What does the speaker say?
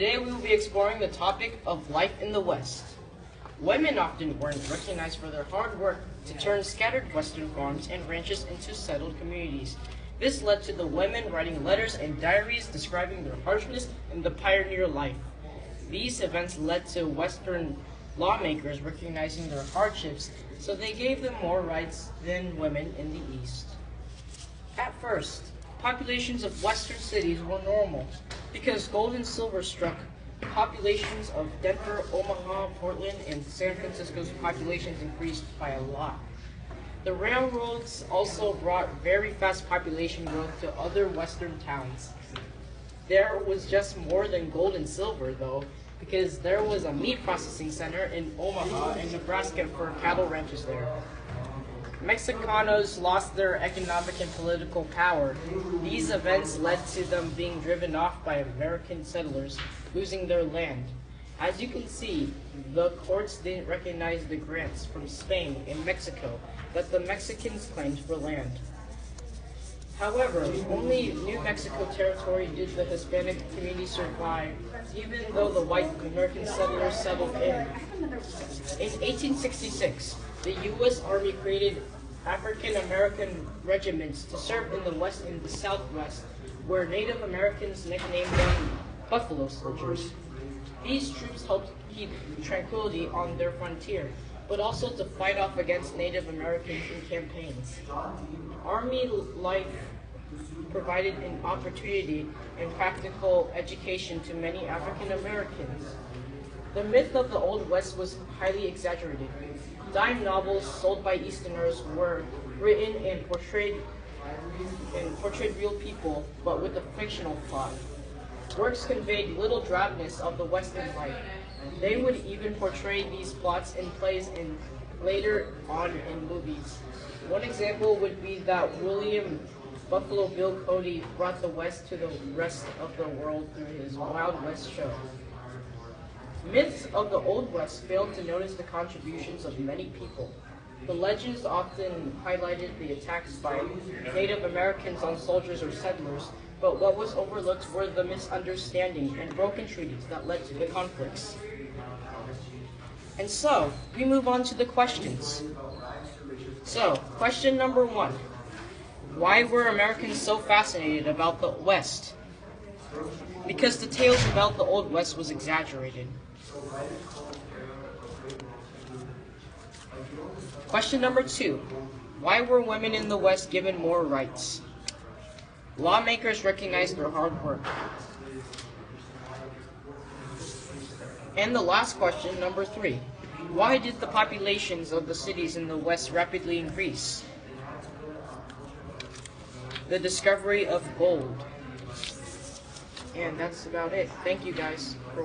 Today we will be exploring the topic of life in the West. Women often weren't recognized for their hard work to turn scattered Western farms and ranches into settled communities. This led to the women writing letters and diaries describing their harshness and the pioneer life. These events led to Western lawmakers recognizing their hardships, so they gave them more rights than women in the East. At first, populations of Western cities were normal because gold and silver struck. Populations of Denver, Omaha, Portland, and San Francisco's populations increased by a lot. The railroads also brought very fast population growth to other Western towns. There was just more than gold and silver, though, because there was a meat processing center in Omaha and Nebraska for cattle ranches there. Mexicanos lost their economic and political power. These events led to them being driven off by American settlers, losing their land. As you can see, the courts didn't recognize the grants from Spain and Mexico that the Mexicans claimed for land. However, only New Mexico Territory did the Hispanic community survive, even though the white American settlers settled in. In 1866, the U.S. Army created African American regiments to serve in the West and the Southwest, where Native Americans nicknamed them Buffalo Soldiers. These troops helped keep tranquility on their frontier, but also to fight off against Native Americans in campaigns. Army life provided an opportunity and practical education to many African Americans. The myth of the Old West was highly exaggerated. Dime novels sold by Easterners were written and portrayed real people, but with a fictional plot. Works conveyed little drabness of the Western life. They would even portray these plots in plays and later on in movies. One example would be that William Buffalo Bill Cody brought the West to the rest of the world through his Wild West show. Myths of the Old West failed to notice the contributions of many people. The legends often highlighted the attacks by Native Americans on soldiers or settlers, but what was overlooked were the misunderstanding and broken treaties that led to the conflicts. And so, we move on to the questions. So, question number 1. Why were Americans so fascinated about the West? Because the tales about the Old West was exaggerated. Question number 2. Why were women in the West given more rights? Lawmakers recognized their hard work. And the last question, number 3. Why did the populations of the cities in the West rapidly increase? The discovery of gold. And that's about it. Thank you guys for